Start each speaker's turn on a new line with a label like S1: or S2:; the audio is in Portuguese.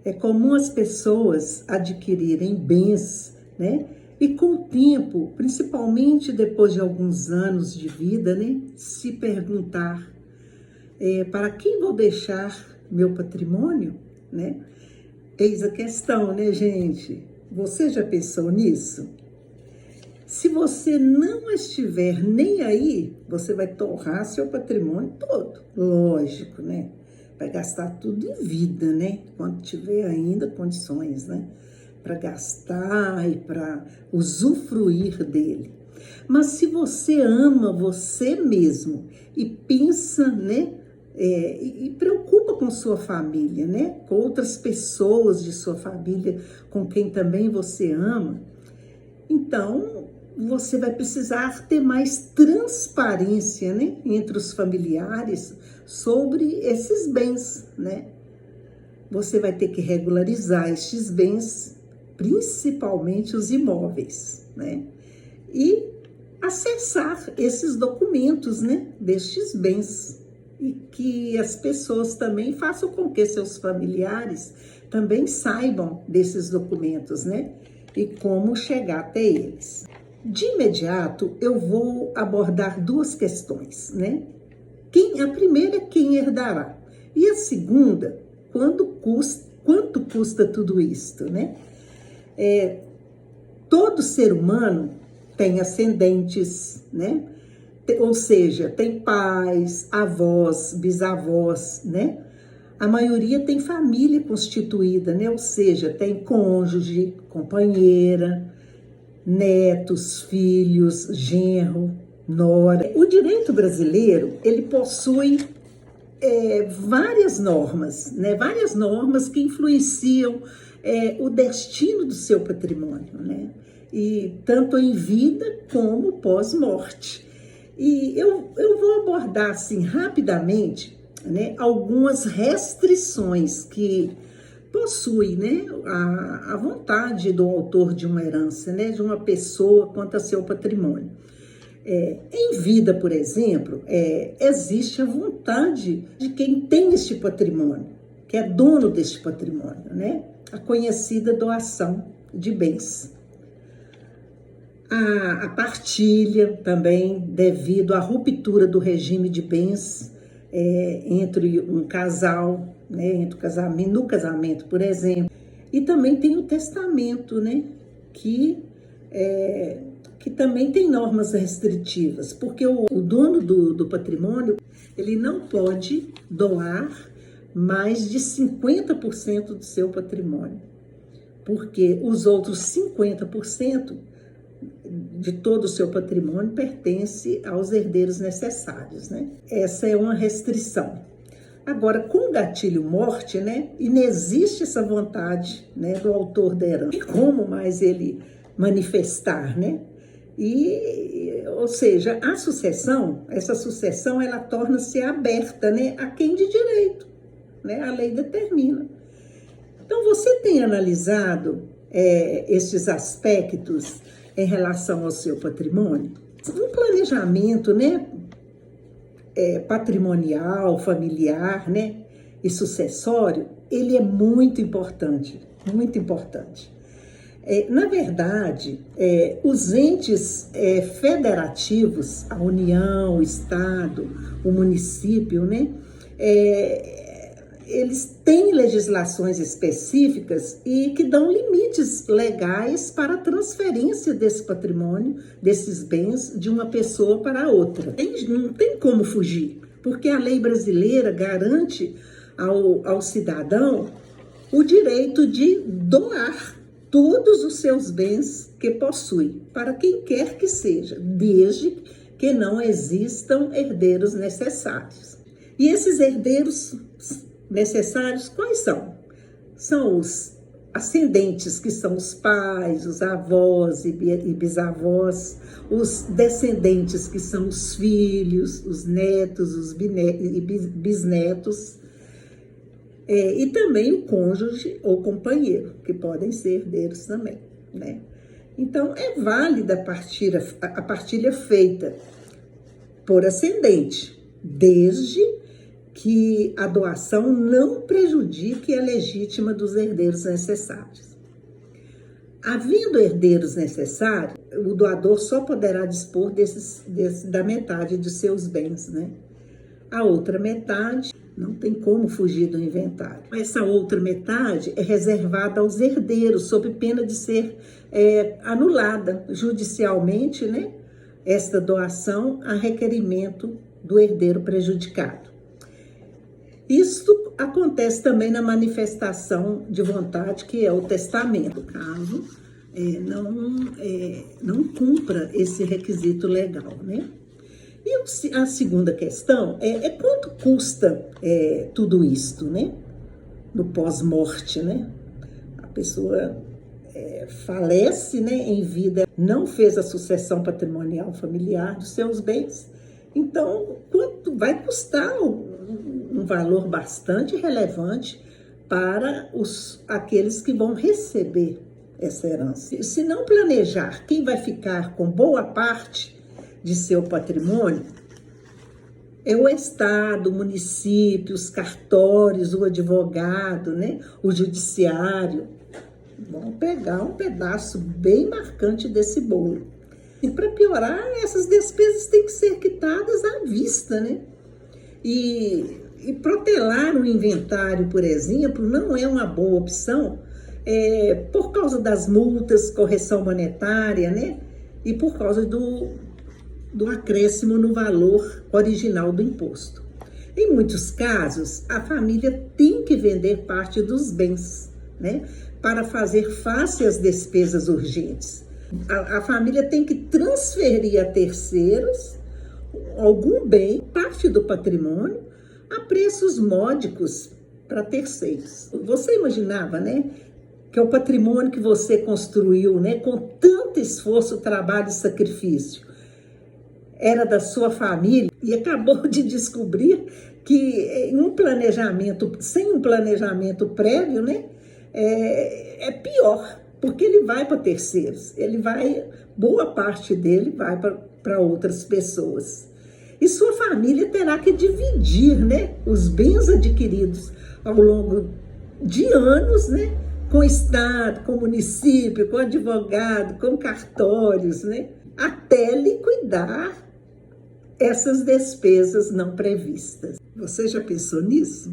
S1: É comum as pessoas adquirirem bens, né? E com o tempo, principalmente depois de alguns anos de vida, né? Se perguntar, para quem vou deixar meu patrimônio, né? Eis a questão, né, gente? Você já pensou nisso? Se você não estiver nem aí, você vai torrar seu patrimônio todo. Lógico, né? Vai gastar tudo em vida, né? Quando tiver ainda condições, né? Para gastar e para usufruir dele. Mas se você ama você mesmo e pensa, né? E preocupa com sua família, né? Com outras pessoas de sua família, com quem também você ama, então você vai precisar ter mais transparência, né? Entre os familiares sobre esses bens, né? Você vai ter que regularizar estes bens, principalmente os imóveis, né? E acessar esses documentos, né? Destes bens. E que as pessoas também façam com que seus familiares também saibam desses documentos, né? E como chegar até eles. De imediato, eu vou abordar duas questões, né? A primeira é quem herdará. E a segunda, quanto custa tudo isto, né? Todo ser humano tem ascendentes, né? Ou seja, tem pais, avós, bisavós, né? A maioria tem família constituída, né? Ou seja, tem cônjuge, companheira, netos, filhos, genro, nora. O direito brasileiro, ele possui várias normas, né? Várias normas que influenciam o destino do seu patrimônio, né? E tanto em vida como pós-morte. E eu vou abordar, assim, rapidamente, né, algumas restrições que possui, né, a vontade do autor de uma herança, né, de uma pessoa quanto a seu patrimônio. Em vida, por exemplo, existe a vontade de quem tem este patrimônio, que é dono deste patrimônio, né, a conhecida doação de bens. A partilha também, devido à ruptura do regime de bens entre um casal, né, no casamento, por exemplo. E também tem o testamento, né, que também tem normas restritivas, porque o dono do patrimônio, ele não pode doar mais de 50% do seu patrimônio, porque os outros 50% de todo o seu patrimônio pertence aos herdeiros necessários, né? Essa é uma restrição. Agora, com o gatilho morte, né, inexiste essa vontade, né, do autor da herança. E como mais ele manifestar, né? Ou seja, essa sucessão, ela torna-se aberta, né, a quem de direito, né? A lei determina. Então, você tem analisado estes aspectos em relação ao seu patrimônio? Um planejamento, né, patrimonial, familiar, né, e sucessório, ele é muito importante, muito importante. Na verdade, os entes federativos, a União, o Estado, o município, né, eles têm legislações específicas e que dão limites legais para a transferência desse patrimônio, desses bens, de uma pessoa para outra. Não tem como fugir, porque a lei brasileira garante ao cidadão o direito de doar todos os seus bens que possui, para quem quer que seja, desde que não existam herdeiros necessários. E esses herdeiros necessários, quais são? São os ascendentes, que são os pais, os avós e bisavós, os descendentes, que são os filhos, os netos, os bisnetos, e também o cônjuge ou companheiro, que podem ser herdeiros também, né? Então, é válida a partilha feita por ascendente, desde que a doação não prejudique a legítima dos herdeiros necessários. Havendo herdeiros necessários, o doador só poderá dispor da metade de seus bens, né? A outra metade não tem como fugir do inventário. Essa outra metade é reservada aos herdeiros, sob pena de ser anulada judicialmente, né? Esta doação a requerimento do herdeiro prejudicado. Isto acontece também na manifestação de vontade, que é o testamento, caso não cumpra esse requisito legal, né? E a segunda questão é quanto custa tudo isto, né? No pós-morte, né? A pessoa falece, né, em vida, não fez a sucessão patrimonial familiar dos seus bens. Então, quanto vai custar um valor bastante relevante para aqueles que vão receber essa herança. Se não planejar quem vai ficar com boa parte de seu patrimônio, é o Estado, o município, os cartórios, o advogado, né, o judiciário, vão pegar um pedaço bem marcante desse bolo. E para piorar, essas despesas têm que ser quitadas à vista, né? E protelar o inventário, por exemplo, não é uma boa opção por causa das multas, correção monetária, né? E por causa do acréscimo no valor original do imposto. Em muitos casos, a família tem que vender parte dos bens, né? Para fazer face às despesas urgentes. A família tem que transferir a terceiros algum bem, parte do patrimônio, a preços módicos para terceiros. Você imaginava, né, que é o patrimônio que você construiu, né, com tanto esforço, trabalho e sacrifício, era da sua família e acabou de descobrir que sem um planejamento prévio, né, é pior. Porque ele vai para terceiros, boa parte dele vai para outras pessoas. E sua família terá que dividir, né, os bens adquiridos ao longo de anos, né, com o Estado, com o município, com o advogado, com cartórios, né, até liquidar essas despesas não previstas. Você já pensou nisso?